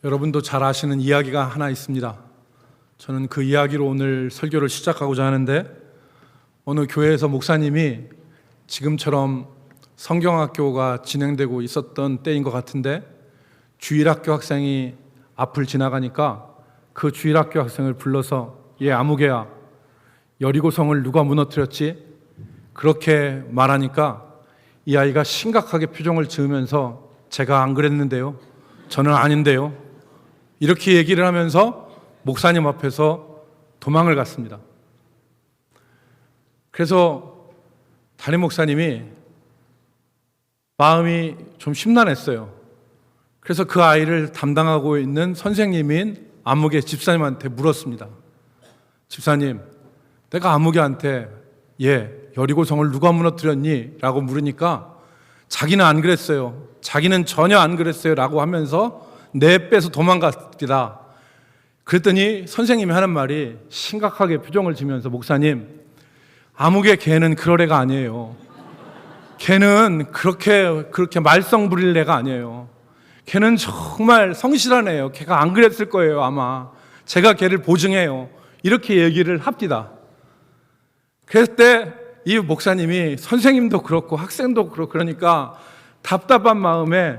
여러분도 잘 아시는 이야기가 하나 있습니다. 저는 그 이야기로 오늘 설교를 시작하고자 하는데, 어느 교회에서 목사님이 지금처럼 성경학교가 진행되고 있었던 때인 것 같은데, 주일학교 학생이 앞을 지나가니까 그 주일학교 학생을 불러서 얘 아무개야, 여리고성을 누가 무너뜨렸지? 그렇게 말하니까 이 아이가 심각하게 표정을 지으면서 제가 안 그랬는데요, 저는 아닌데요, 이렇게 얘기를 하면서 목사님 앞에서 도망을 갔습니다. 그래서 담임 목사님이 마음이 좀 심란했어요. 그래서 그 아이를 담당하고 있는 선생님인 아무개 집사님한테 물었습니다. 집사님, 내가 아무개한테 얘 여리고성을 누가 무너뜨렸니? 라고 물으니까 자기는 안 그랬어요, 자기는 전혀 안 그랬어요 라고 하면서 내빼서 도망갔습니다. 그랬더니 선생님이 하는 말이 심각하게 표정을 지면서, 목사님, 아무개 걔는 그럴 애가 아니에요. 걔는 그렇게 말썽 부릴 애가 아니에요. 걔는 정말 성실한 애예요. 걔가 안 그랬을 거예요, 아마. 제가 걔를 보증해요. 이렇게 얘기를 합디다. 그랬을 때 이 목사님이, 선생님도 그렇고 학생도 그렇고 그러니까 답답한 마음에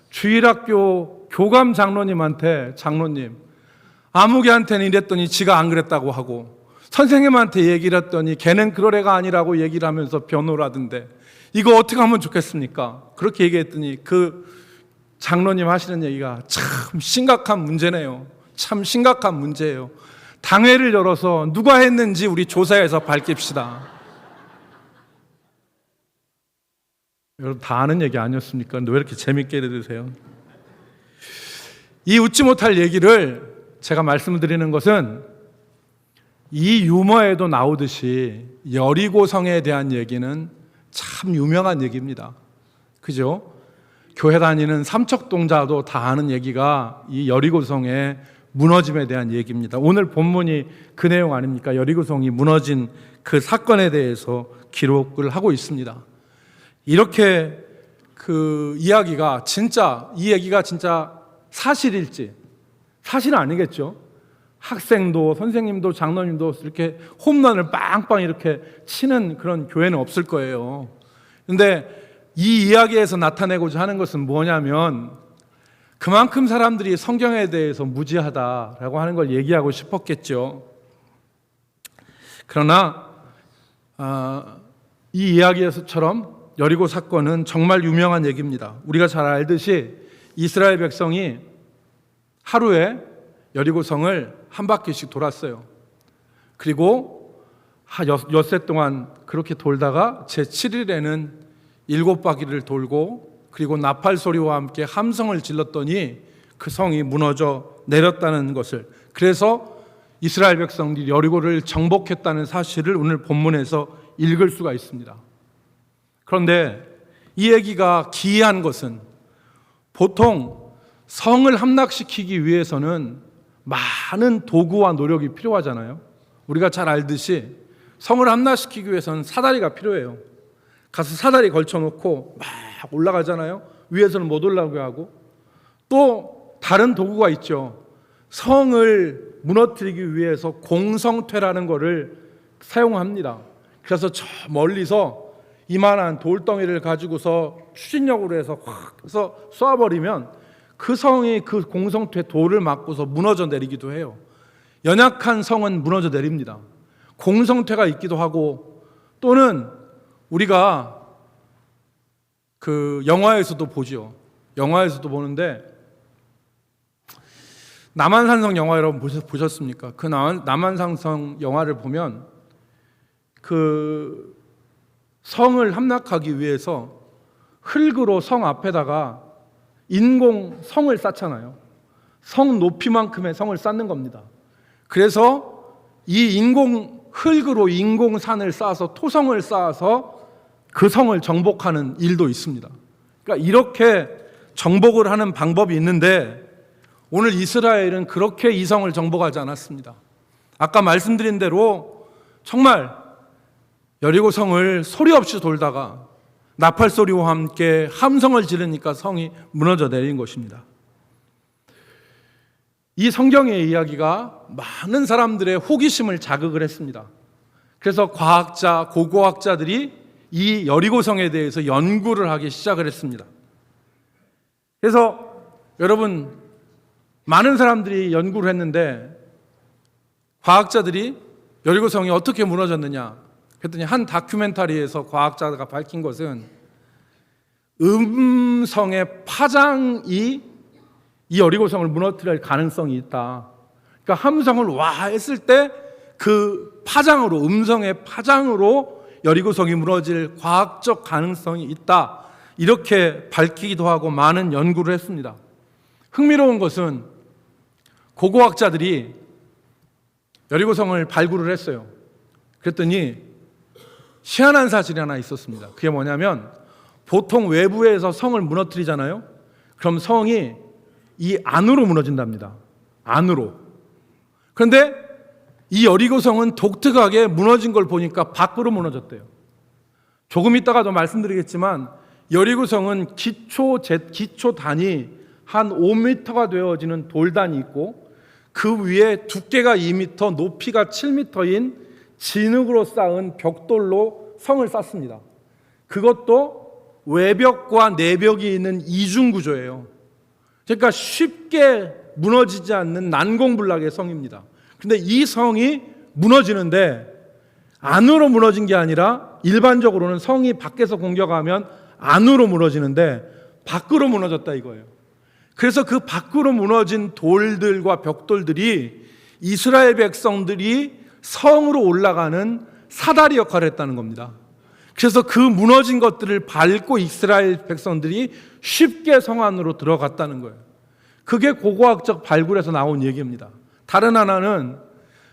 주일학교 교감 장로님한테, 장로님, 아무개한테는 이랬더니 지가 안 그랬다고 하고, 선생님한테 얘기를 했더니 걔는 그럴 애가 아니라고 얘기를 하면서 변호를 하던데 이거 어떻게 하면 좋겠습니까? 그렇게 얘기했더니 그 장로님 하시는 얘기가 참 심각한 문제네요. 참 심각한 문제예요. 당회를 열어서 누가 했는지 우리 조사해서 밝힙시다. 여러분 다 아는 얘기 아니었습니까? 왜 이렇게 재밌게 들으세요? 이 웃지 못할 얘기를 제가 말씀드리는 것은, 이 유머에도 나오듯이 여리고성에 대한 얘기는 참 유명한 얘기입니다. 그죠? 교회 다니는 삼척동자도 다 아는 얘기가 이 여리고성의 무너짐에 대한 얘기입니다. 오늘 본문이 그 내용 아닙니까? 여리고성이 무너진 그 사건에 대해서 기록을 하고 있습니다. 이렇게 그 이야기가 진짜, 이 얘기가 진짜 사실일지, 사실은 아니겠죠. 학생도 선생님도 장로님도 이렇게 홈런을 빵빵 이렇게 치는 그런 교회는 없을 거예요. 그런데 이 이야기에서 나타내고자 하는 것은 뭐냐면, 그만큼 사람들이 성경에 대해서 무지하다라고 하는 걸 얘기하고 싶었겠죠. 그러나 이 이야기에서처럼 여리고 사건은 정말 유명한 얘기입니다. 우리가 잘 알듯이 이스라엘 백성이 하루에 여리고성을 한 바퀴씩 돌았어요. 그리고 엿새 동안 그렇게 돌다가 제7일에는 7바퀴를 돌고, 그리고 나팔 소리와 함께 함성을 질렀더니 그 성이 무너져 내렸다는 것을, 그래서 이스라엘 백성들이 여리고를 정복했다는 사실을 오늘 본문에서 읽을 수가 있습니다. 그런데 이 얘기가 기이한 것은, 보통 성을 함락시키기 위해서는 많은 도구와 노력이 필요하잖아요. 우리가 잘 알듯이 성을 함락시키기 위해서는 사다리가 필요해요. 가서 사다리 걸쳐놓고 막 올라가잖아요. 위에서는 못 올라오게 하고. 또 다른 도구가 있죠. 성을 무너뜨리기 위해서 공성퇴라는 것을 사용합니다. 그래서 저 멀리서 이만한 돌덩이를 가지고서 추진력으로 해서 확 해서 쏴버리면 그 성이 그 공성퇴 돌을 맞고서 무너져 내리기도 해요. 연약한 성은 무너져 내립니다. 공성퇴가 있기도 하고, 또는 우리가 그 영화에서도 보죠. 영화에서도 보는데, 남한산성 영화 여러분 보셨습니까? 그 남한산성 영화를 보면 그 성을 함락하기 위해서 흙으로 성 앞에다가 인공 성을 쌓잖아요. 성 높이만큼의 성을 쌓는 겁니다. 그래서 이 인공 흙으로 인공산을 쌓아서 토성을 쌓아서 그 성을 정복하는 일도 있습니다. 그러니까 이렇게 정복을 하는 방법이 있는데, 오늘 이스라엘은 그렇게 이 성을 정복하지 않았습니다. 아까 말씀드린 대로 정말 여리고성을 소리 없이 돌다가 나팔 소리와 함께 함성을 지르니까 성이 무너져 내린 것입니다. 이 성경의 이야기가 많은 사람들의 호기심을 자극을 했습니다. 그래서 과학자, 고고학자들이 이 여리고성에 대해서 연구를 하기 시작을 했습니다. 그래서 여러분, 많은 사람들이 연구를 했는데 과학자들이 여리고성이 어떻게 무너졌느냐 그랬더니 한 다큐멘터리에서 과학자가 밝힌 것은 음성의 파장이 이 여리고성을 무너뜨릴 가능성이 있다. 그러니까 함성을 와 했을 때 그 파장으로, 음성의 파장으로 여리고성이 무너질 과학적 가능성이 있다. 이렇게 밝히기도 하고 많은 연구를 했습니다. 흥미로운 것은 고고학자들이 여리고성을 발굴을 했어요. 그랬더니 희한한 사실이 하나 있었습니다. 그게 뭐냐면 보통 외부에서 성을 무너뜨리잖아요. 그럼 성이 이 안으로 무너진답니다. 안으로. 그런데 이 여리고성은 독특하게 무너진 걸 보니까 밖으로 무너졌대요. 조금 이따가도 말씀드리겠지만 여리고성은 기초단이 한 5m가 되어지는 돌단이 있고 그 위에 두께가 2m, 높이가 7m인 진흙으로 쌓은 벽돌로 성을 쌓습니다. 그것도 외벽과 내벽이 있는 이중구조예요. 그러니까 쉽게 무너지지 않는 난공불락의 성입니다. 근데 이 성이 무너지는데 안으로 무너진 게 아니라 일반적으로는 성이 밖에서 공격하면 안으로 무너지는데 밖으로 무너졌다 이거예요. 그래서 그 밖으로 무너진 돌들과 벽돌들이 이스라엘 백성들이 성으로 올라가는 사다리 역할을 했다는 겁니다. 그래서 그 무너진 것들을 밟고 이스라엘 백성들이 쉽게 성 안으로 들어갔다는 거예요. 그게 고고학적 발굴에서 나온 얘기입니다. 다른 하나는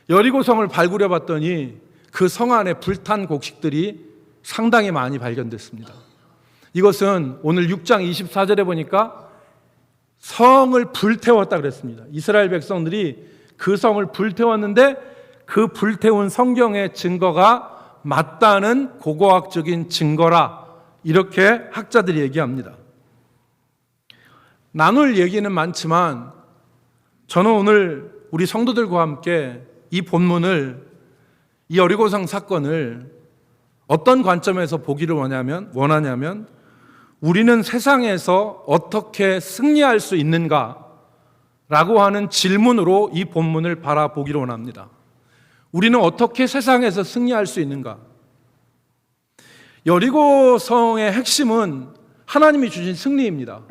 여리고성을 발굴해 봤더니 그 성 안에 불탄 곡식들이 상당히 많이 발견됐습니다. 이것은 오늘 6장 24절에 보니까 성을 불태웠다 그랬습니다. 이스라엘 백성들이 그 성을 불태웠는데 그 불태운 성경의 증거가 맞다는 고고학적인 증거라 이렇게 학자들이 얘기합니다. 나눌 얘기는 많지만 저는 오늘 우리 성도들과 함께 이 본문을, 이 여리고성 사건을 어떤 관점에서 보기를 원하냐면 우리는 세상에서 어떻게 승리할 수 있는가 라고 하는 질문으로 이 본문을 바라보기를 원합니다. 우리는 어떻게 세상에서 승리할 수 있는가? 여리고성의 핵심은 하나님이 주신 승리입니다.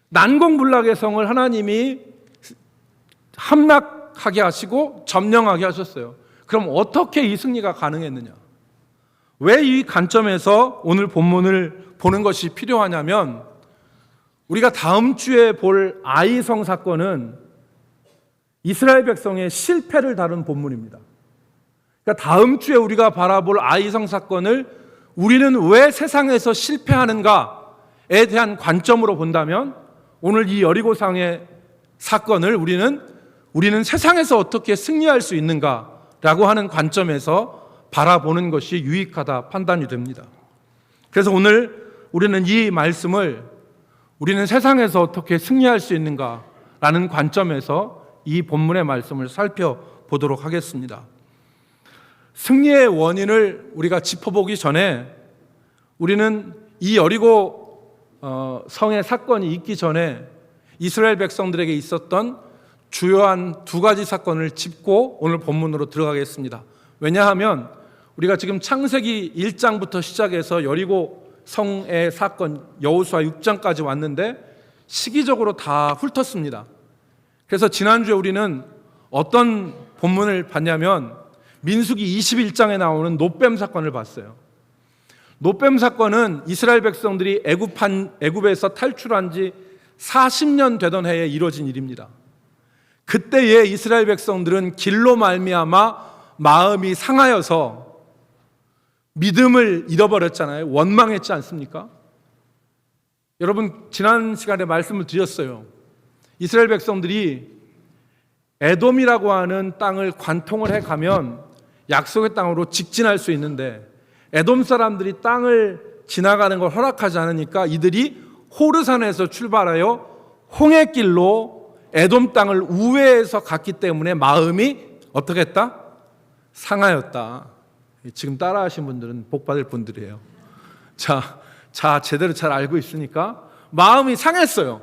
난공불락의 성을 하나님이 함락하게 하시고 점령하게 하셨어요. 그럼 어떻게 이 승리가 가능했느냐? 왜 이 관점에서 오늘 본문을 보는 것이 필요하냐면 우리가 다음 주에 볼 아이성 사건은 이스라엘 백성의 실패를 다룬 본문입니다. 그러니까 다음 주에 우리가 바라볼 아이성 사건을 우리는 왜 세상에서 실패하는가에 대한 관점으로 본다면 오늘 이 여리고성의 사건을 우리는 세상에서 어떻게 승리할 수 있는가라고 하는 관점에서 바라보는 것이 유익하다 판단이 됩니다. 그래서 오늘 우리는 이 말씀을 우리는 세상에서 어떻게 승리할 수 있는가라는 관점에서 이 본문의 말씀을 살펴보도록 하겠습니다. 승리의 원인을 우리가 짚어보기 전에 우리는 이 여리고 성의 사건이 있기 전에 이스라엘 백성들에게 있었던 주요한 두 가지 사건을 짚고 오늘 본문으로 들어가겠습니다. 왜냐하면 우리가 지금 창세기 1장부터 시작해서 여리고 성의 사건 여호수아 6장까지 왔는데 시기적으로 다 훑었습니다. 그래서 지난주에 우리는 어떤 본문을 봤냐면 민수기 21장에 나오는 놋뱀 사건을 봤어요. 놋뱀 사건은 이스라엘 백성들이 애굽에서 탈출한 지 40년 되던 해에 이루어진 일입니다. 그때에 이스라엘 백성들은 길로 말미암아 마음이 상하여서 믿음을 잃어버렸잖아요. 원망했지 않습니까? 여러분 지난 시간에 말씀을 드렸어요. 이스라엘 백성들이 에돔이라고 하는 땅을 관통을 해가면 약속의 땅으로 직진할 수 있는데 에돔 사람들이 땅을 지나가는 걸 허락하지 않으니까 이들이 호르산에서 출발하여 홍해길로 에돔 땅을 우회해서 갔기 때문에 마음이 어떻게 했다? 상하였다. 지금 따라하신 분들은 복 받을 분들이에요. 자, 제대로 잘 알고 있으니까 마음이 상했어요.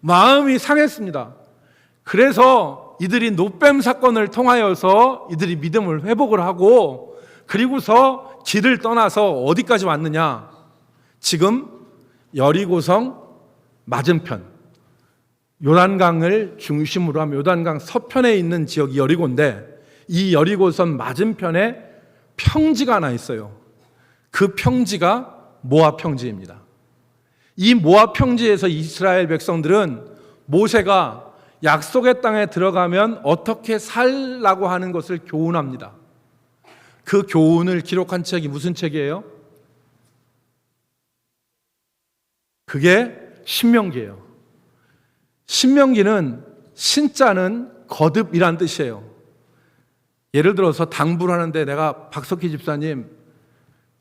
마음이 상했습니다. 그래서 이들이 놋뱀 사건을 통하여서 이들이 믿음을 회복을 하고 그리고서 길을 떠나서 어디까지 왔느냐? 지금 여리고성 맞은편, 요단강을 중심으로 하면 요단강 서편에 있는 지역이 여리고인데 이 여리고선 맞은편에 평지가 하나 있어요. 그 평지가 모압 평지입니다. 이 모압 평지에서 이스라엘 백성들은 모세가 약속의 땅에 들어가면 어떻게 살라고 하는 것을 교훈합니다. 그 교훈을 기록한 책이 무슨 책이에요? 그게 신명기예요. 신명기는 신자는 거듭이란 뜻이에요. 예를 들어서 당부를 하는데 내가 박석희 집사님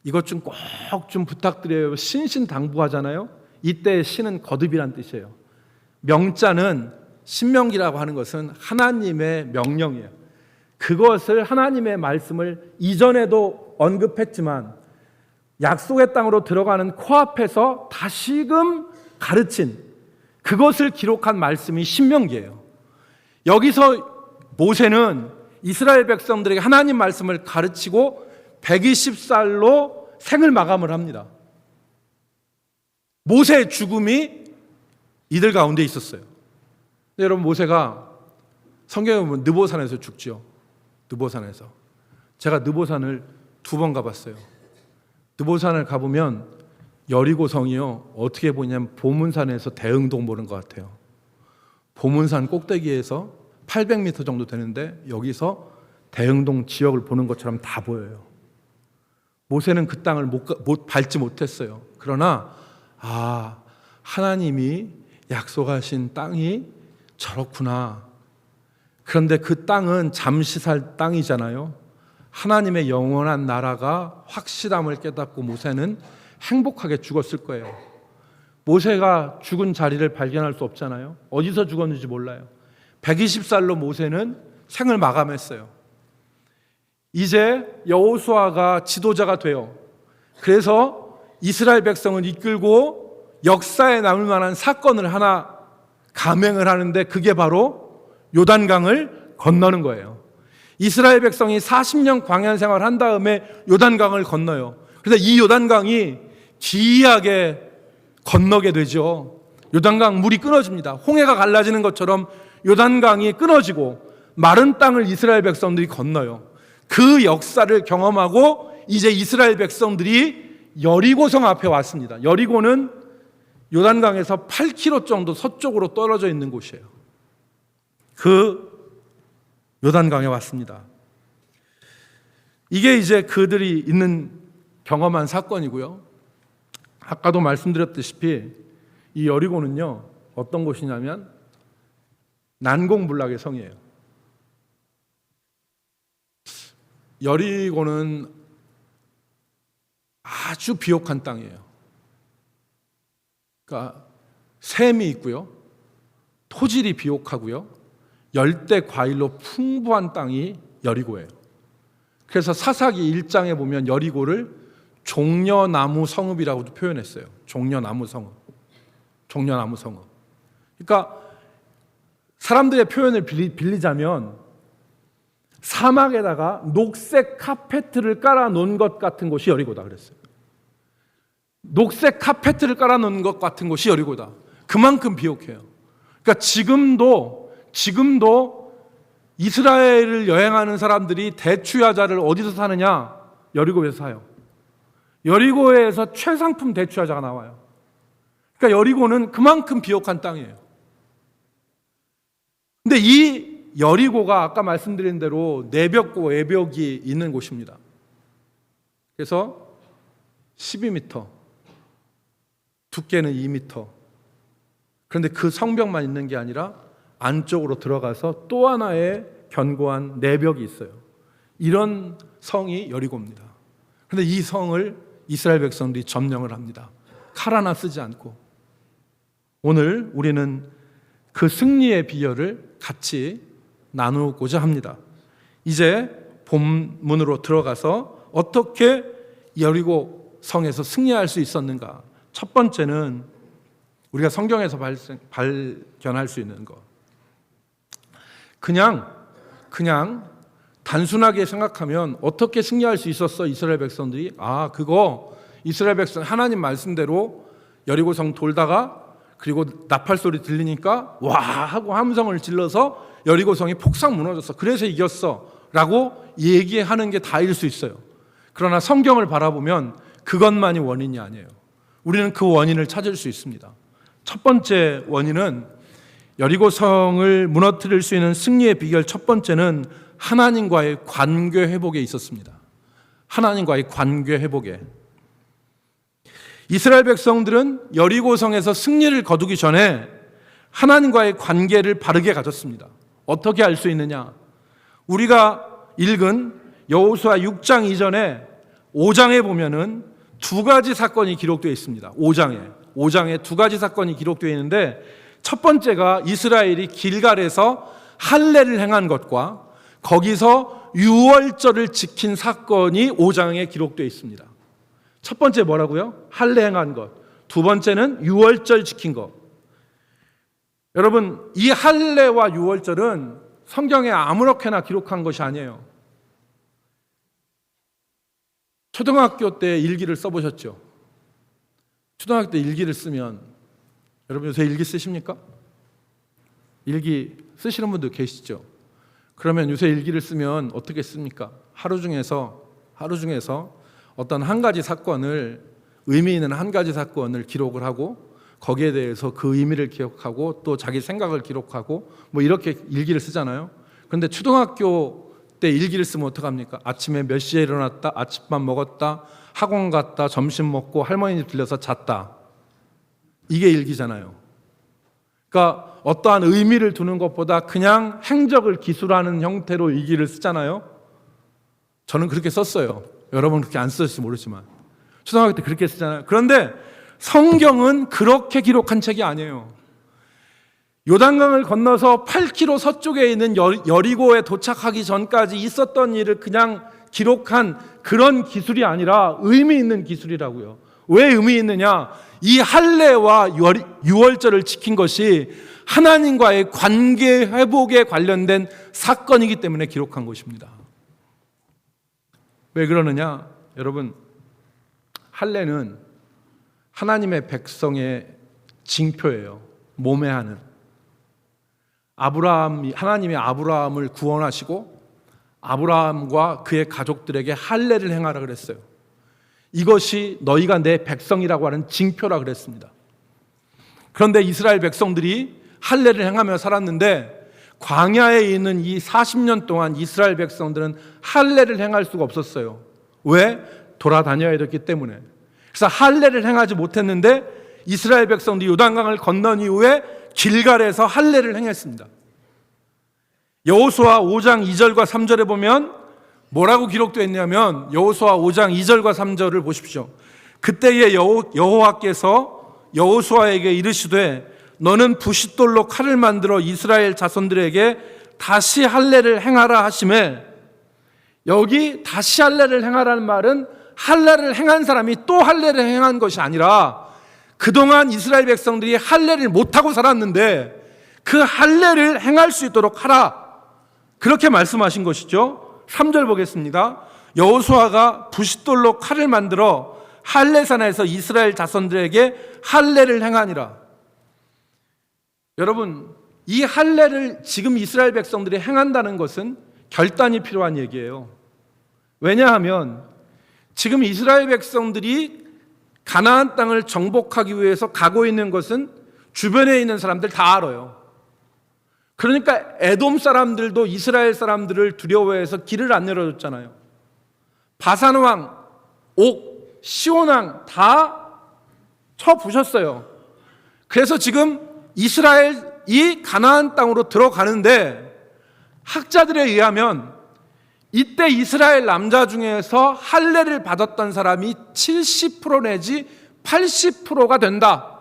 이것 좀 꼭 좀 부탁드려요. 신신당부하잖아요. 이때 신은 거듭이란 뜻이에요. 명자는 신명기라고 하는 것은 하나님의 명령이에요. 그것을 하나님의 말씀을 이전에도 언급했지만 약속의 땅으로 들어가는 코앞에서 다시금 가르친 그것을 기록한 말씀이 신명기예요. 여기서 모세는 이스라엘 백성들에게 하나님 말씀을 가르치고 120살로 생을 마감을 합니다. 모세의 죽음이 이들 가운데 있었어요. 여러분 모세가 성경에 보면 느보산에서 죽죠. 느보산에서. 제가 느보산을 2번 가봤어요. 느보산을 가보면 여리고성이요 어떻게 보냐면 보문산에서 대흥동 보는 것 같아요. 보문산 꼭대기에서 800m 정도 되는데 여기서 대흥동 지역을 보는 것처럼 다 보여요. 모세는 그 땅을 밟지 못했어요. 그러나 하나님이 약속하신 땅이 저렇구나. 그런데 그 땅은 잠시 살 땅이잖아요. 하나님의 영원한 나라가 확실함을 깨닫고 모세는 행복하게 죽었을 거예요. 모세가 죽은 자리를 발견할 수 없잖아요. 어디서 죽었는지 몰라요. 120살로 모세는 생을 마감했어요. 이제 여호수아가 지도자가 돼요. 그래서 이스라엘 백성을 이끌고 역사에 남을 만한 사건을 하나 감행을 하는데 그게 바로 요단강을 건너는 거예요. 이스라엘 백성이 40년 광야 생활을 한 다음에 요단강을 건너요. 그래서 이 요단강이 기이하게 건너게 되죠. 요단강 물이 끊어집니다. 홍해가 갈라지는 것처럼 요단강이 끊어지고 마른 땅을 이스라엘 백성들이 건너요. 그 역사를 경험하고 이제 이스라엘 백성들이 여리고성 앞에 왔습니다. 여리고는 요단강에서 8km 정도 서쪽으로 떨어져 있는 곳이에요. 그 요단강에 왔습니다. 이게 이제 그들이 있는 경험한 사건이고요. 아까도 말씀드렸다시피 이 여리고는요 어떤 곳이냐면 난공불락의 성이에요. 여리고는 아주 비옥한 땅이에요. 그러니까 샘이 있고요, 토질이 비옥하고요, 열대 과일로 풍부한 땅이 여리고예요. 그래서 사사기 1장에 보면 여리고를 종려나무 성읍이라고도 표현했어요. 종려나무 성읍. 종려나무 성읍. 그러니까 사람들의 표현을 빌리자면 사막에다가 녹색 카페트를 깔아놓은 것 같은 곳이 여리고다 그랬어요. 녹색 카페트를 깔아놓은 것 같은 곳이 여리고다. 그만큼 비옥해요. 그러니까 지금도 이스라엘을 여행하는 사람들이 대추야자를 어디서 사느냐? 여리고에서 사요. 여리고에서 최상품 대추야자가 나와요. 그러니까 여리고는 그만큼 비옥한 땅이에요. 근데 이 여리고가 아까 말씀드린 대로 내벽과 외벽이 있는 곳입니다. 그래서 12m, 두께는 2m. 그런데 그 성벽만 있는 게 아니라 안쪽으로 들어가서 또 하나의 견고한 내벽이 있어요. 이런 성이 여리고입니다. 그런데 이 성을 이스라엘 백성들이 점령을 합니다. 칼 하나 쓰지 않고. 오늘 우리는 그 승리의 비결을 같이 나누고자 합니다. 이제 본문으로 들어가서 어떻게 여리고 성에서 승리할 수 있었는가? 첫 번째는 우리가 성경에서 발견할 수 있는 것. 그냥 단순하게 생각하면 어떻게 승리할 수 있었어? 이스라엘 백성들이 그거 이스라엘 백성 하나님 말씀대로 여리고성 돌다가 그리고 나팔 소리 들리니까 와 하고 함성을 질러서 여리고성이 폭삭 무너졌어. 그래서 이겼어 라고 얘기하는 게 다일 수 있어요. 그러나 성경을 바라보면 그것만이 원인이 아니에요. 우리는 그 원인을 찾을 수 있습니다. 첫 번째 원인은 여리고성을 무너뜨릴 수 있는 승리의 비결 첫 번째는 하나님과의 관계 회복에 있었습니다. 하나님과의 관계 회복에. 이스라엘 백성들은 여리고성에서 승리를 거두기 전에 하나님과의 관계를 바르게 가졌습니다. 어떻게 알 수 있느냐? 우리가 읽은 여호수아 6장 이전에 5장에 보면은 두 가지 사건이 기록되어 있습니다. 5장에 두 가지 사건이 기록되어 있는데 첫 번째가 이스라엘이 길갈에서 할례를 행한 것과 거기서 유월절을 지킨 사건이 5장에 기록되어 있습니다. 첫 번째 뭐라고요? 할례 행한 것. 두 번째는 유월절 지킨 것. 여러분, 이 할례와 유월절은 성경에 아무렇게나 기록한 것이 아니에요. 초등학교 때 일기를 써보셨죠? 초등학교 때 일기를 쓰면 여러분 요새 일기 쓰십니까? 일기 쓰시는 분도 계시죠? 그러면 요새 일기를 쓰면 어떻게 씁니까? 하루 중에서 어떤 한 가지 사건을 의미 있는 한 가지 사건을 기록을 하고 거기에 대해서 그 의미를 기억하고 또 자기 생각을 기록하고 뭐 이렇게 일기를 쓰잖아요. 그런데 초등학교 때 일기를 쓰면 어떡합니까? 아침에 몇 시에 일어났다, 아침밥 먹었다, 학원 갔다, 점심 먹고 할머니 집 들려서 잤다. 이게 일기잖아요. 그러니까 어떠한 의미를 두는 것보다 그냥 행적을 기술하는 형태로 일기를 쓰잖아요. 저는 그렇게 썼어요. 여러분 그렇게 안 쓰실지 모르지만 초등학교 때 그렇게 쓰잖아요. 그런데 성경은 그렇게 기록한 책이 아니에요. 요단강을 건너서 8km 서쪽에 있는 여리고에 도착하기 전까지 있었던 일을 그냥 기록한 그런 기술이 아니라 의미 있는 기술이라고요. 왜 의미 있느냐? 이 할례와 유월절을 지킨 것이 하나님과의 관계 회복에 관련된 사건이기 때문에 기록한 것입니다. 왜 그러느냐? 여러분, 할례는 하나님의 백성의 징표예요. 몸에 하는. 하나님이 아브라함을 구원하시고 아브라함과 그의 가족들에게 할례를 행하라 그랬어요. 이것이 너희가 내 백성이라고 하는 징표라 그랬습니다. 그런데 이스라엘 백성들이 할례를 행하며 살았는데 광야에 있는 이 40년 동안 이스라엘 백성들은 할례를 행할 수가 없었어요. 왜? 돌아다녀야 됐기 때문에. 그래서 할례를 행하지 못했는데 이스라엘 백성들이 요단강을 건넌 이후에 길갈에서 할례를 행했습니다. 여호수아 5장 2절과 3절에 보면 뭐라고 기록되어 있냐면 여호수아 5장 2절과 3절을 보십시오. 그때에 여호와께서 여호수아에게 이르시되 너는 부싯돌로 칼을 만들어 이스라엘 자손들에게 다시 할례를 행하라 하시매, 여기 다시 할례를 행하라는 말은 할례를 행한 사람이 또 할례를 행한 것이 아니라 그동안 이스라엘 백성들이 할례를 못하고 살았는데 그 할례를 행할 수 있도록 하라, 그렇게 말씀하신 것이죠. 3절 보겠습니다. 여호수아가 부싯돌로 칼을 만들어 할례산에서 이스라엘 자손들에게 할례를 행하니라. 여러분, 이 할례를 지금 이스라엘 백성들이 행한다는 것은 결단이 필요한 얘기예요. 왜냐하면 지금 이스라엘 백성들이 가나안 땅을 정복하기 위해서 가고 있는 것은 주변에 있는 사람들 다 알아요. 그러니까 에돔 사람들도 이스라엘 사람들을 두려워해서 길을 안 열어줬잖아요. 바산 왕, 옥, 시온 왕 다 쳐부셨어요. 그래서 지금 이스라엘이 가나안 땅으로 들어가는데 학자들에 의하면 이때 이스라엘 남자 중에서 할례를 받았던 사람이 70% 내지 80%가 된다.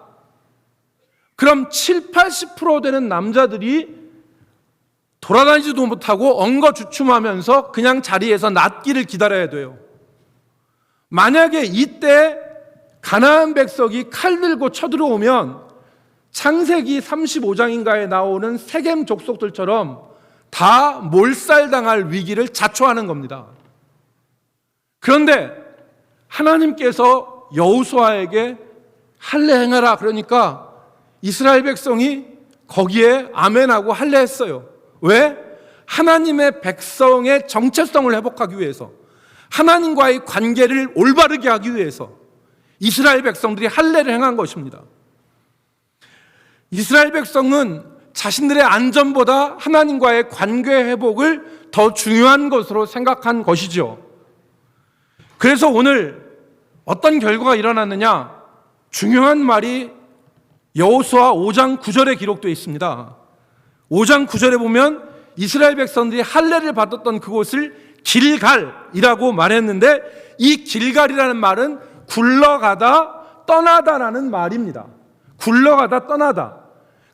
그럼 7, 80% 되는 남자들이 돌아다니지도 못하고 엉거주춤하면서 그냥 자리에서 낫기를 기다려야 돼요. 만약에 이때 가나안 백성이 칼 들고 쳐들어오면 창세기 35장인가에 나오는 세겜 족속들처럼 다 몰살당할 위기를 자초하는 겁니다. 그런데 하나님께서 여호수아에게 할례 행하라 그러니까 이스라엘 백성이 거기에 아멘하고 할례했어요. 왜? 하나님의 백성의 정체성을 회복하기 위해서, 하나님과의 관계를 올바르게 하기 위해서 이스라엘 백성들이 할례를 행한 것입니다. 이스라엘 백성은 자신들의 안전보다 하나님과의 관계 회복을 더 중요한 것으로 생각한 것이죠. 그래서 오늘 어떤 결과가 일어났느냐? 중요한 말이 여호수아 5장 9절에 기록되어 있습니다. 5장 9절에 보면 이스라엘 백성들이 할례를 받았던 그곳을 길갈이라고 말했는데, 이 길갈이라는 말은 굴러가다 떠나다라는 말입니다. 굴러가다 떠나다.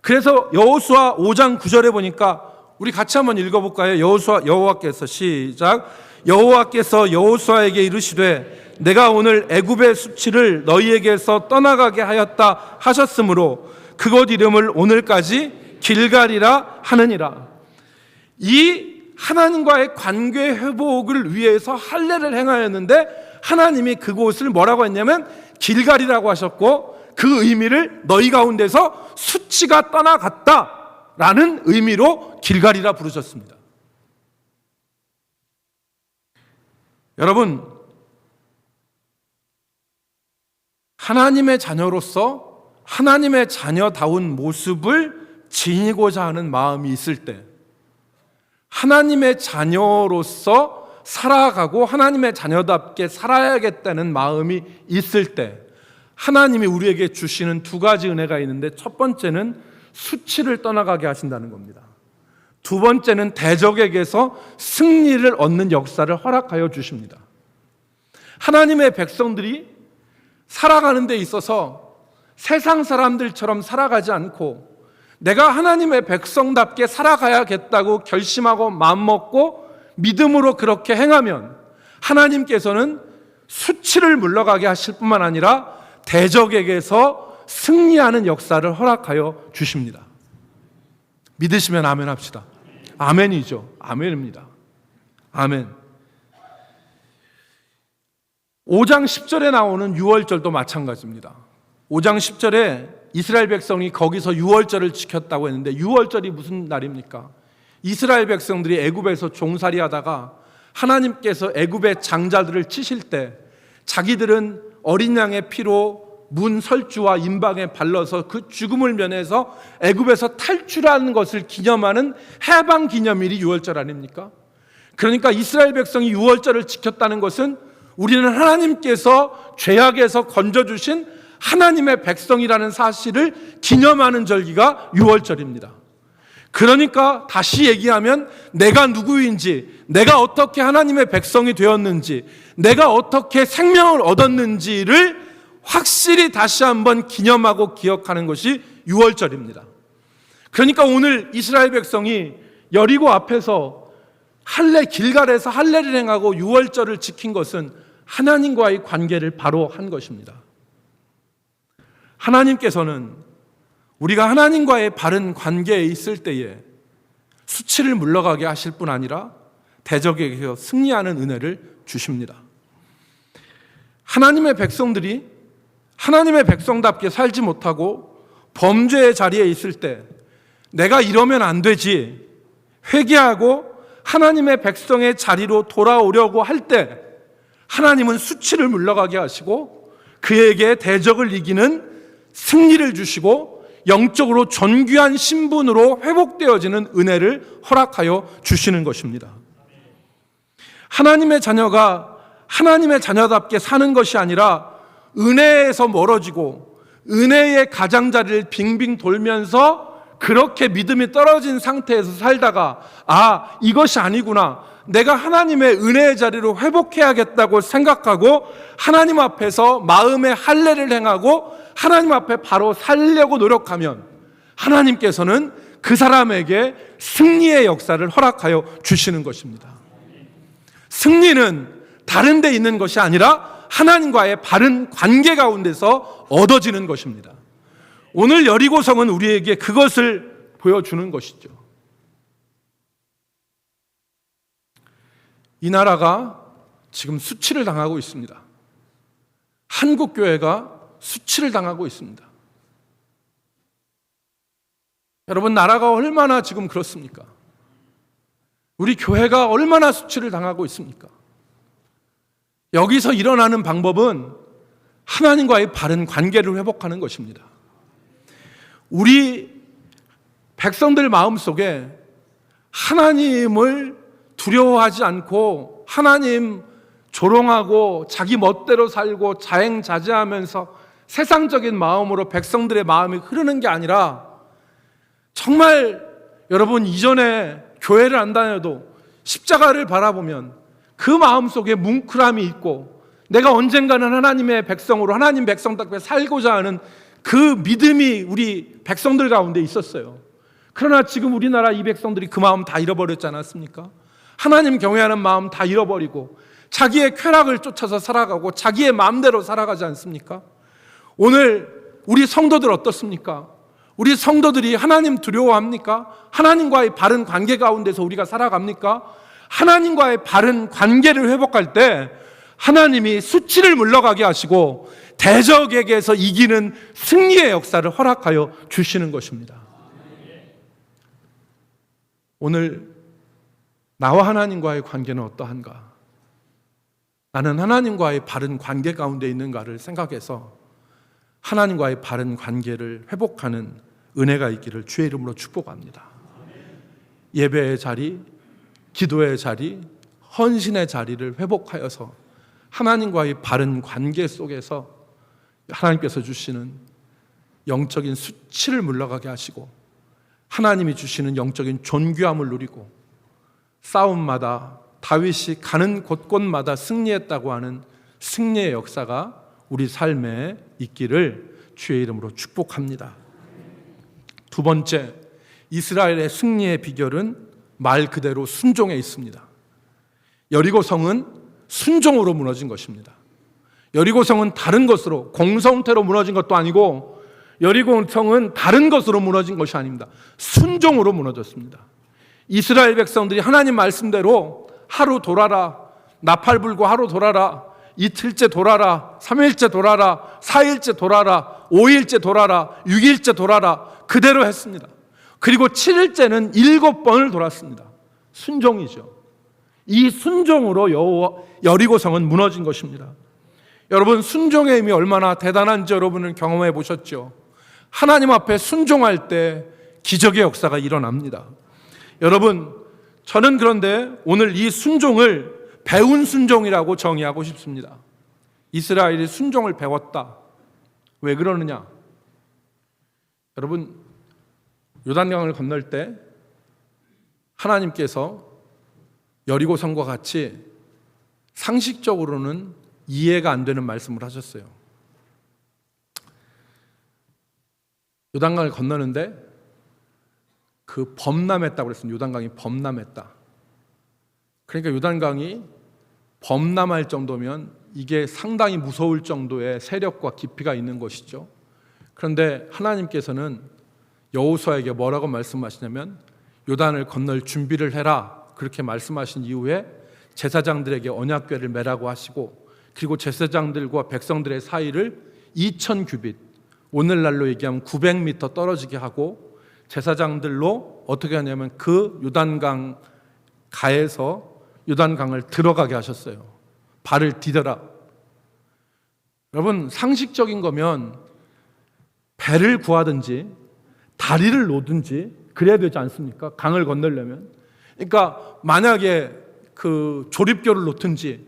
그래서 여호수아 5장 9절에 보니까 우리 같이 한번 읽어볼까요? 여호와께서 시작. 여호와께서 여호수아에게 이르시되 내가 오늘 애굽의 수치를 너희에게서 떠나가게 하였다 하셨으므로 그곳 이름을 오늘까지 길갈이라 하느니라. 이 하나님과의 관계 회복을 위해서 할례를 행하였는데 하나님이 그곳을 뭐라고 했냐면 길갈이라고 하셨고, 그 의미를 너희 가운데서 수치가 떠나갔다라는 의미로 길갈이라 부르셨습니다. 여러분, 하나님의 자녀로서 하나님의 자녀다운 모습을 지니고자 하는 마음이 있을 때, 하나님의 자녀로서 살아가고 하나님의 자녀답게 살아야겠다는 마음이 있을 때 하나님이 우리에게 주시는 두 가지 은혜가 있는데, 첫 번째는 수치를 떠나가게 하신다는 겁니다. 두 번째는 대적에게서 승리를 얻는 역사를 허락하여 주십니다. 하나님의 백성들이 살아가는 데 있어서 세상 사람들처럼 살아가지 않고 내가 하나님의 백성답게 살아가야겠다고 결심하고 마음먹고 믿음으로 그렇게 행하면 하나님께서는 수치를 물러가게 하실 뿐만 아니라 대적에게서 승리하는 역사를 허락하여 주십니다. 믿으시면 아멘 합시다. 아멘이죠. 아멘입니다. 아멘. 5장 10절에 나오는 유월절도 마찬가지입니다. 5장 10절에 이스라엘 백성이 거기서 유월절을 지켰다고 했는데, 유월절이 무슨 날입니까? 이스라엘 백성들이 애굽에서 종살이 하다가 하나님께서 애굽의 장자들을 치실 때 자기들은 어린 양의 피로 문 설주와 임방에 발라서 그 죽음을 면해서 애굽에서 탈출하는 것을 기념하는 해방 기념일이 유월절 아닙니까? 그러니까 이스라엘 백성이 유월절을 지켰다는 것은 우리는 하나님께서 죄악에서 건져주신 하나님의 백성이라는 사실을 기념하는 절기가 유월절입니다. 그러니까 다시 얘기하면 내가 누구인지, 내가 어떻게 하나님의 백성이 되었는지, 내가 어떻게 생명을 얻었는지를 확실히 다시 한번 기념하고 기억하는 것이 유월절입니다. 그러니까 오늘 이스라엘 백성이 여리고 앞에서 길갈에서 할례를 행하고 유월절을 지킨 것은 하나님과의 관계를 바로 한 것입니다. 하나님께서는 우리가 하나님과의 바른 관계에 있을 때에 수치를 물러가게 하실 뿐 아니라 대적에게서 승리하는 은혜를 주십니다. 하나님의 백성들이 하나님의 백성답게 살지 못하고 범죄의 자리에 있을 때 내가 이러면 안 되지, 회개하고 하나님의 백성의 자리로 돌아오려고 할 때 하나님은 수치를 물러가게 하시고 그에게 대적을 이기는 승리를 주시고 영적으로 존귀한 신분으로 회복되어지는 은혜를 허락하여 주시는 것입니다. 하나님의 자녀가 하나님의 자녀답게 사는 것이 아니라 은혜에서 멀어지고 은혜의 가장자리를 빙빙 돌면서 그렇게 믿음이 떨어진 상태에서 살다가 이것이 아니구나, 내가 하나님의 은혜의 자리로 회복해야겠다고 생각하고 하나님 앞에서 마음의 할례를 행하고 하나님 앞에 바로 살려고 노력하면 하나님께서는 그 사람에게 승리의 역사를 허락하여 주시는 것입니다. 승리는 다른 데 있는 것이 아니라 하나님과의 바른 관계 가운데서 얻어지는 것입니다. 오늘 여리고성은 우리에게 그것을 보여주는 것이죠. 이 나라가 지금 수치를 당하고 있습니다. 한국 교회가 수치를 당하고 있습니다. 여러분, 나라가 얼마나 지금 그렇습니까? 우리 교회가 얼마나 수치를 당하고 있습니까? 여기서 일어나는 방법은 하나님과의 바른 관계를 회복하는 것입니다. 우리 백성들 마음속에 하나님을 두려워하지 않고 하나님 조롱하고 자기 멋대로 살고 자행자제하면서 세상적인 마음으로 백성들의 마음이 흐르는 게 아니라 정말 여러분 이전에 교회를 안 다녀도 십자가를 바라보면 그 마음속에 뭉클함이 있고 내가 언젠가는 하나님의 백성으로 하나님 백성답게 살고자 하는 그 믿음이 우리 백성들 가운데 있었어요. 그러나 지금 우리나라 이 백성들이 그 마음 다 잃어버렸지 않았습니까? 하나님 경외하는 마음 다 잃어버리고 자기의 쾌락을 쫓아서 살아가고 자기의 마음대로 살아가지 않습니까? 오늘 우리 성도들 어떻습니까? 우리 성도들이 하나님 두려워합니까? 하나님과의 바른 관계 가운데서 우리가 살아갑니까? 하나님과의 바른 관계를 회복할 때 하나님이 수치를 물러가게 하시고 대적에게서 이기는 승리의 역사를 허락하여 주시는 것입니다. 오늘 나와 하나님과의 관계는 어떠한가? 나는 하나님과의 바른 관계 가운데 있는가를 생각해서 하나님과의 바른 관계를 회복하는 은혜가 있기를 주의 이름으로 축복합니다. 예배의 자리, 기도의 자리, 헌신의 자리를 회복하여서 하나님과의 바른 관계 속에서 하나님께서 주시는 영적인 수치를 물러가게 하시고 하나님이 주시는 영적인 존귀함을 누리고 싸움마다 다윗이 가는 곳곳마다 승리했다고 하는 승리의 역사가 우리 삶에 있기를 주의 이름으로 축복합니다. 두 번째, 이스라엘의 승리의 비결은 말 그대로 순종에 있습니다. 여리고성은 순종으로 무너진 것입니다. 여리고성은 다른 것으로 공성태로 무너진 것도 아니고 여리고성은 다른 것으로 무너진 것이 아닙니다. 순종으로 무너졌습니다. 이스라엘 백성들이 하나님 말씀대로 하루 돌아라, 나팔 불고 하루 돌아라, 이틀째 돌아라, 3일째 돌아라, 4일째 돌아라, 5일째 돌아라, 6일째 돌아라 그대로 했습니다. 그리고 7일째는 7번을 돌았습니다. 순종이죠. 이 순종으로 여리고성은 무너진 것입니다. 여러분, 순종의 힘이 얼마나 대단한지 여러분은 경험해 보셨죠? 하나님 앞에 순종할 때 기적의 역사가 일어납니다. 여러분, 저는 그런데 오늘 이 순종을 배운 순종이라고 정의하고 싶습니다. 이스라엘이 순종을 배웠다. 왜 그러느냐? 여러분, 요단강을 건널 때 하나님께서 여리고성과 같이 상식적으로는 이해가 안 되는 말씀을 하셨어요. 요단강을 건너는데 그 범람했다고 그랬습니다. 요단강이 범람했다. 그러니까 요단강이 범람할 정도면 이게 상당히 무서울 정도의 세력과 깊이가 있는 것이죠. 그런데 하나님께서는 여호수아에게 뭐라고 말씀하시냐면 요단을 건널 준비를 해라 그렇게 말씀하신 이후에 제사장들에게 언약궤를 매라고 하시고 그리고 제사장들과 백성들의 사이를 2000규빗 오늘날로 얘기하면 900m 떨어지게 하고 제사장들로 어떻게 하냐면 그 요단강 가에서 요단강을 들어가게 하셨어요. 발을 디뎌라. 여러분, 상식적인 거면 배를 구하든지 다리를 놓든지 그래야 되지 않습니까? 강을 건너려면. 그러니까 만약에 그 조립교를 놓든지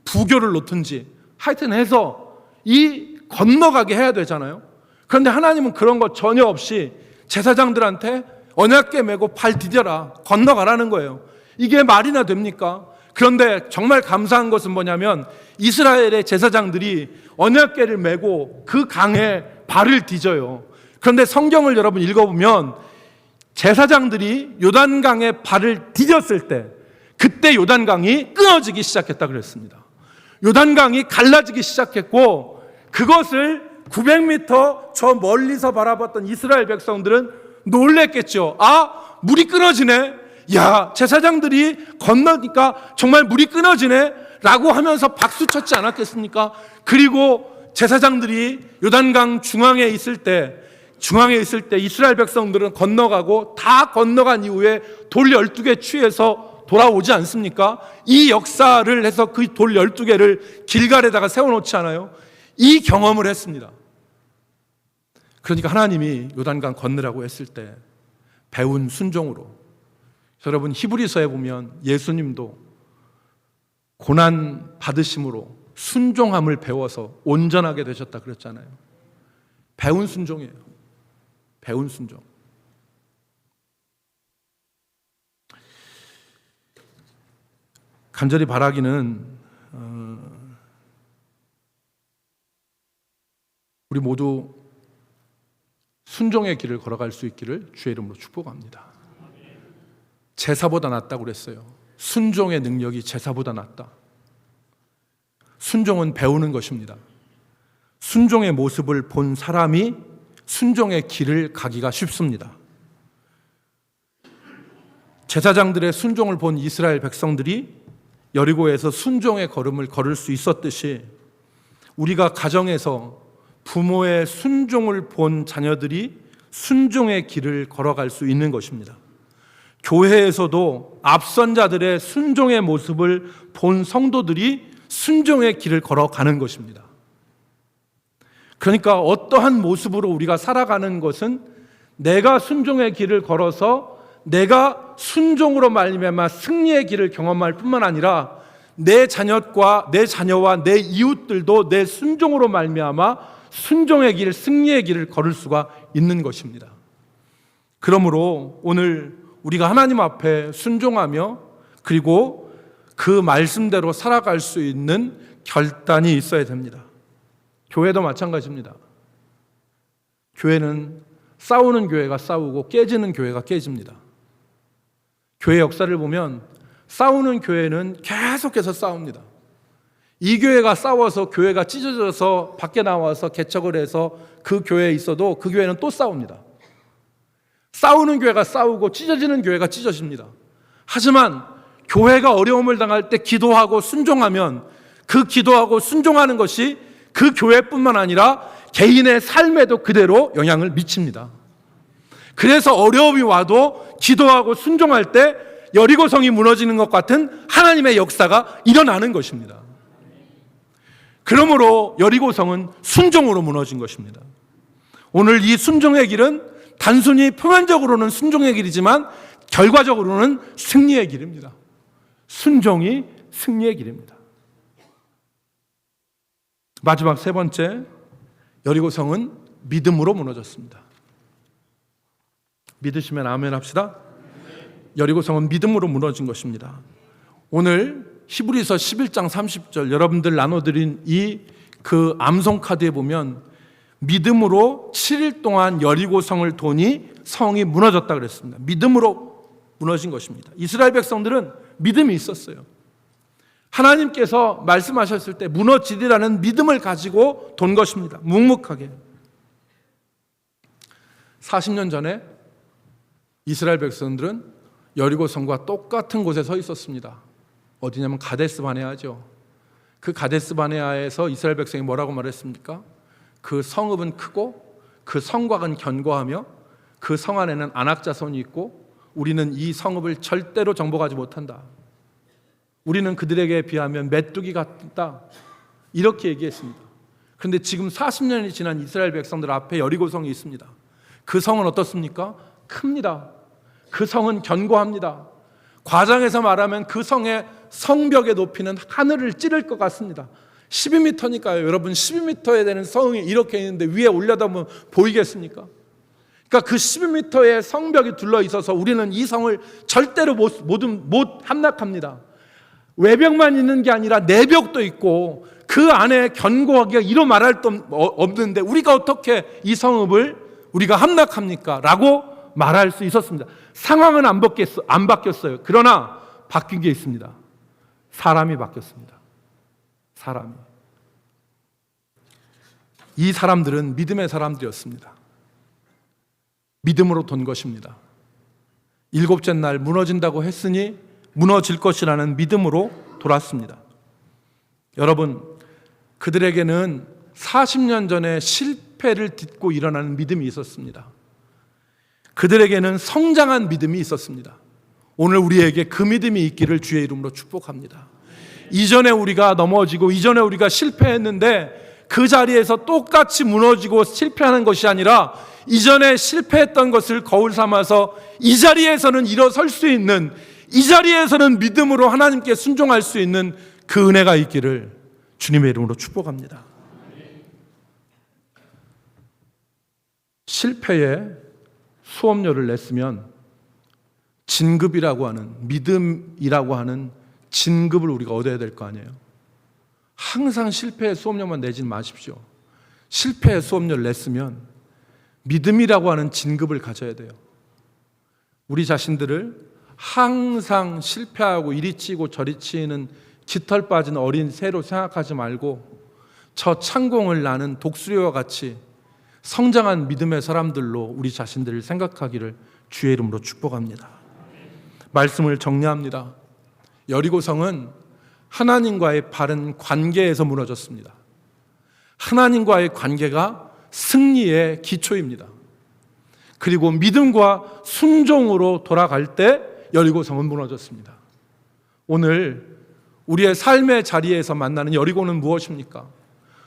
부교를 놓든지 하여튼 해서 이 건너가게 해야 되잖아요. 그런데 하나님은 그런 거 전혀 없이 제사장들한테 언약궤 메고 발 디뎌라 건너가라는 거예요. 이게 말이나 됩니까? 그런데 정말 감사한 것은 뭐냐면 이스라엘의 제사장들이 언약궤를 메고 그 강에 발을 디뎌요. 그런데 성경을 여러분 읽어보면 제사장들이 요단강에 발을 디뎠을 때 그때 요단강이 끊어지기 시작했다 그랬습니다. 요단강이 갈라지기 시작했고 그것을 900m 저 멀리서 바라봤던 이스라엘 백성들은 놀랬겠죠. 아, 물이 끊어지네. 야, 제사장들이 건너니까 정말 물이 끊어지네 라고 하면서 박수 쳤지 않았겠습니까? 그리고 제사장들이 요단강 중앙에 있을 때 이스라엘 백성들은 건너가고 다 건너간 이후에 돌 12개 취해서 돌아오지 않습니까? 이 역사를 해서 그 돌 12개를 길갈에다가 세워놓지 않아요? 이 경험을 했습니다. 그러니까 하나님이 요단강 건너라고 했을 때 배운 순종으로, 여러분 히브리서에 보면 예수님도 고난 받으심으로 순종함을 배워서 온전하게 되셨다 그랬잖아요. 배운 순종이에요. 배운 순종. 간절히 바라기는 우리 모두 순종의 길을 걸어갈 수 있기를 주의 이름으로 축복합니다. 제사보다 낫다고 그랬어요. 순종의 능력이 제사보다 낫다. 순종은 배우는 것입니다. 순종의 모습을 본 사람이 순종의 길을 가기가 쉽습니다. 제사장들의 순종을 본 이스라엘 백성들이 여리고에서 순종의 걸음을 걸을 수 있었듯이 우리가 가정에서 부모의 순종을 본 자녀들이 순종의 길을 걸어갈 수 있는 것입니다. 교회에서도 앞선 자들의 순종의 모습을 본 성도들이 순종의 길을 걸어가는 것입니다. 그러니까 어떠한 모습으로 우리가 살아가는 것은 내가 순종의 길을 걸어서 내가 순종으로 말미암아 승리의 길을 경험할 뿐만 아니라 내 자녀와 내 이웃들도 내 순종으로 말미암아 순종의 길, 승리의 길을 걸을 수가 있는 것입니다. 그러므로 오늘 우리가 하나님 앞에 순종하며 그리고 그 말씀대로 살아갈 수 있는 결단이 있어야 됩니다. 교회도 마찬가지입니다. 교회는 싸우는 교회가 싸우고 깨지는 교회가 깨집니다. 교회 역사를 보면 싸우는 교회는 계속해서 싸웁니다. 이 교회가 싸워서 교회가 찢어져서 밖에 나와서 개척을 해서 그 교회에 있어도 그 교회는 또 싸웁니다. 싸우는 교회가 싸우고 찢어지는 교회가 찢어집니다. 하지만 교회가 어려움을 당할 때 기도하고 순종하면 그 기도하고 순종하는 것이 그 교회뿐만 아니라 개인의 삶에도 그대로 영향을 미칩니다. 그래서 어려움이 와도 기도하고 순종할 때 여리고성이 무너지는 것 같은 하나님의 역사가 일어나는 것입니다. 그러므로 여리고성은 순종으로 무너진 것입니다. 오늘 이 순종의 길은 단순히 표면적으로는 순종의 길이지만 결과적으로는 승리의 길입니다. 순종이 승리의 길입니다. 마지막 세 번째, 여리고성은 믿음으로 무너졌습니다. 믿으시면 아멘 합시다. 여리고성은 믿음으로 무너진 것입니다. 오늘 히브리서 11장 30절 여러분들 나눠드린 그 암송 카드에 보면 믿음으로 7일 동안 여리고성을 도니 성이 무너졌다 그랬습니다. 믿음으로 무너진 것입니다. 이스라엘 백성들은 믿음이 있었어요. 하나님께서 말씀하셨을 때 무너지리라는 믿음을 가지고 돈 것입니다. 묵묵하게. 40년 전에 이스라엘 백성들은 여리고성과 똑같은 곳에 서 있었습니다. 어디냐면 가데스 바네아죠. 그 가데스 바네아에서 이스라엘 백성이 뭐라고 말했습니까? 그 성읍은 크고 그 성곽은 견고하며 그 성 안에는 안악자손이 있고 우리는 이 성읍을 절대로 정복하지 못한다. 우리는 그들에게 비하면 메뚜기 같다. 이렇게 얘기했습니다. 그런데 지금 40년이 지난 이스라엘 백성들 앞에 여리고성이 있습니다. 그 성은 어떻습니까? 큽니다. 그 성은 견고합니다. 과장해서 말하면 그 성의 성벽의 높이는 하늘을 찌를 것 같습니다. 12m니까요. 여러분 12m에 되는 성이 이렇게 있는데 위에 올려다보면 보이겠습니까? 그러니까 그 12m의 성벽이 둘러 있어서 우리는 이 성을 절대로 못 함락합니다. 외벽만 있는 게 아니라 내벽도 있고 그 안에 견고하기가 이루 말할 수 없는데 우리가 어떻게 이 성읍을 우리가 함락합니까? 라고 말할 수 있었습니다. 상황은 안 바뀌었어요. 그러나 바뀐 게 있습니다. 사람이 바뀌었습니다. 사람이. 이 사람들은 믿음의 사람들이었습니다. 믿음으로 돈 것입니다. 일곱째 날 무너진다고 했으니 무너질 것이라는 믿음으로 돌았습니다. 여러분, 그들에게는 40년 전에 실패를 딛고 일어나는 믿음이 있었습니다. 그들에게는 성장한 믿음이 있었습니다. 오늘 우리에게 그 믿음이 있기를 주의 이름으로 축복합니다. 이전에 우리가 넘어지고 이전에 우리가 실패했는데 그 자리에서 똑같이 무너지고 실패하는 것이 아니라 이전에 실패했던 것을 거울 삼아서 이 자리에서는 일어설 수 있는, 이 자리에서는 믿음으로 하나님께 순종할 수 있는 그 은혜가 있기를 주님의 이름으로 축복합니다. 실패에 수업료를 냈으면 진급이라고 하는, 믿음이라고 하는 진급을 우리가 얻어야 될 거 아니에요. 항상 실패의 수업료만 내지 마십시오. 실패의 수업료를 냈으면 믿음이라고 하는 진급을 가져야 돼요. 우리 자신들을 항상 실패하고 이리 치고 저리 치는 깃털 빠진 어린 새로 생각하지 말고 저 창공을 나는 독수리와 같이 성장한 믿음의 사람들로 우리 자신들을 생각하기를 주의 이름으로 축복합니다. 말씀을 정리합니다. 여리고성은 하나님과의 바른 관계에서 무너졌습니다. 하나님과의 관계가 승리의 기초입니다. 그리고 믿음과 순종으로 돌아갈 때 여리고성은 무너졌습니다. 오늘 우리의 삶의 자리에서 만나는 여리고는 무엇입니까?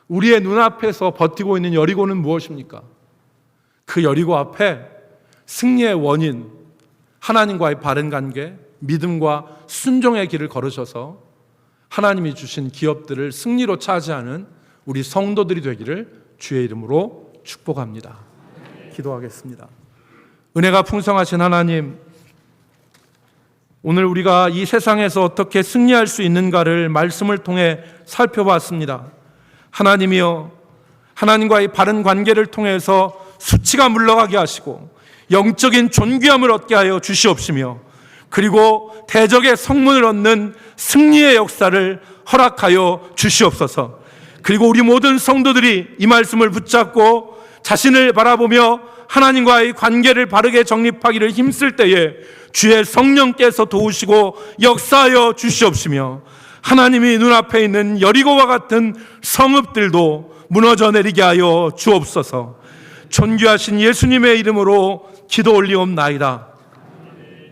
우리의 눈앞에서 버티고 있는 여리고는 무엇입니까? 그 여리고 앞에 승리의 원인, 하나님과의 바른 관계, 믿음과 순종의 길을 걸으셔서 하나님이 주신 기업들을 승리로 차지하는 우리 성도들이 되기를 주의 이름으로 축복합니다. 기도하겠습니다. 은혜가 풍성하신 하나님, 오늘 우리가 이 세상에서 어떻게 승리할 수 있는가를 말씀을 통해 살펴봤습니다. 하나님이여, 하나님과의 바른 관계를 통해서 수치가 물러가게 하시고 영적인 존귀함을 얻게 하여 주시옵시며, 그리고 대적의 성문을 얻는 승리의 역사를 허락하여 주시옵소서. 그리고 우리 모든 성도들이 이 말씀을 붙잡고 자신을 바라보며 하나님과의 관계를 바르게 정립하기를 힘쓸 때에 주의 성령께서 도우시고 역사하여 주시옵시며, 하나님이 눈앞에 있는 여리고와 같은 성읍들도 무너져 내리게 하여 주옵소서. 존귀하신 예수님의 이름으로 기도 올리옵나이다.